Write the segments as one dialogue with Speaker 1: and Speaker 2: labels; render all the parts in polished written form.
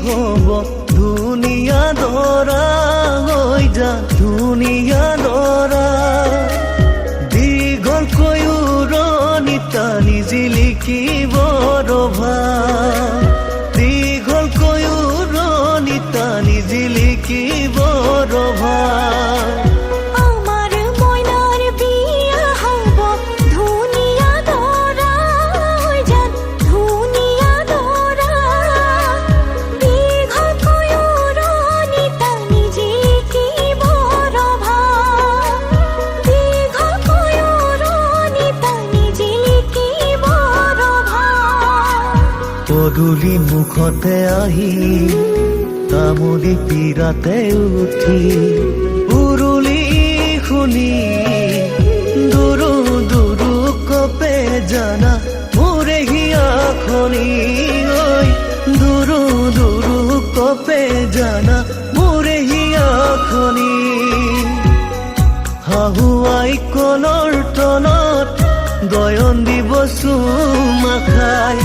Speaker 1: হব ধুনীয়া দৰা হৈ যা ধুনীয়া দৰা দীঘলকৈ উৰণি টানি জিলিকিব ৰভা দীঘলকৈ উৰণি টানি জিলিকিব ৰভা পদূলি মুখতে আহি তামুলি পীৰাতে উঠি উৰুলি শুনি দুৰু দুৰু কপে জানা মোৰে হিয়াখনি ঐ দুৰু দুৰু কপে জানা মোৰে হিয়াখনি হাহুৱাই কলৰ তলত গয়ন দিব চুমা খাই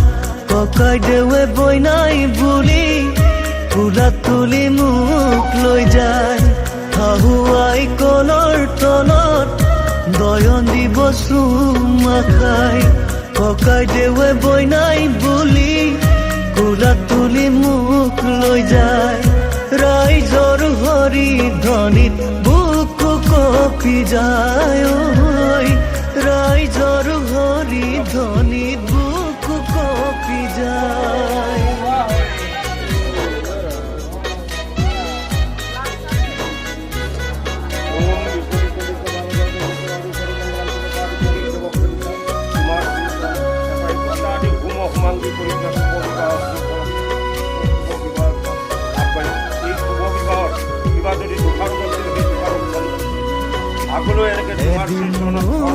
Speaker 1: ককাইদেৱে বইনাই বুলি ফুলা তুলি মোক লৈ যায় হাহুৱাই কলৰ তলত গয়ন দিব চুমা খাই ককাইদেৱে বইনাই বুলি ফুলা তুলি মোক লৈ যায় ৰাইজৰ হৰি ধ্বনিত বুকু কঁপি যায় ৰাইজৰ হৰি ধ্বনিত বুকু কঁপি যায়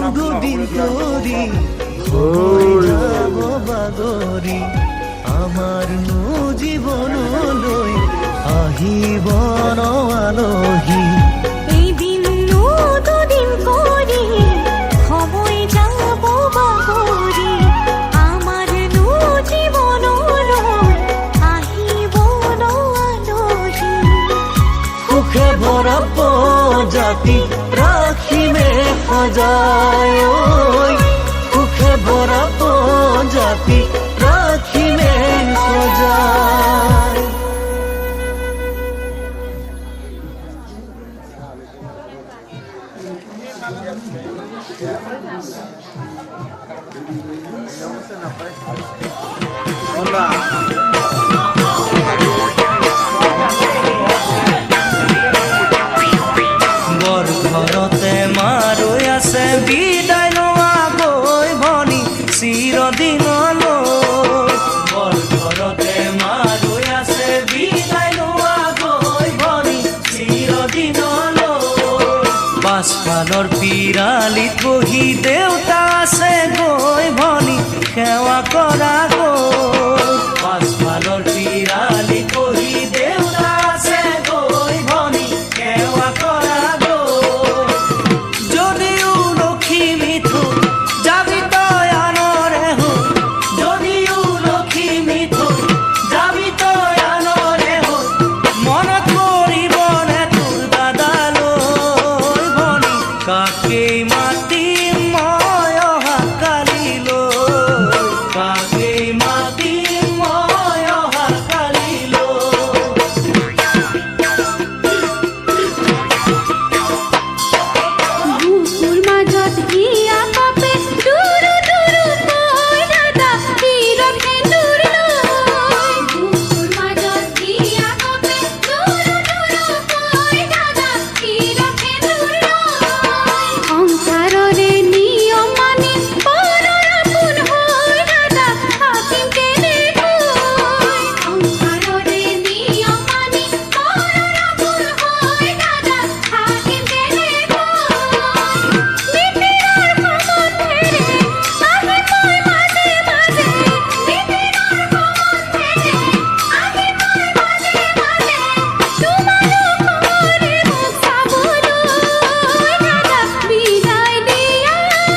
Speaker 1: দুদিন কৰি হৈ যাব বাগৰি আমাৰনো জীৱনলৈ আহিব ন আলহী
Speaker 2: এদিনো দুদিন কৰি হৈ যাব বাগৰি আমাৰনো জীৱনলৈ আহিব ন আলহী
Speaker 1: সুখে ভৰা প্ৰজাতি ৰাখিমে সজায় সুখে ভৰা প্ৰজাতি ৰাখিমে সজায় ঘৰতে মাৰৈ আছে বিদায় লোৱা গৈ ভনী চিৰদিনলৈ বৰ ঘৰতে মাৰৈ আছে বিদায় লোৱা গৈ ভনী চিৰদিনলৈ পাছফালৰ পিৰালিত বহি দেউতা আছে গৈ ভনী সেৱা কৰা গৈ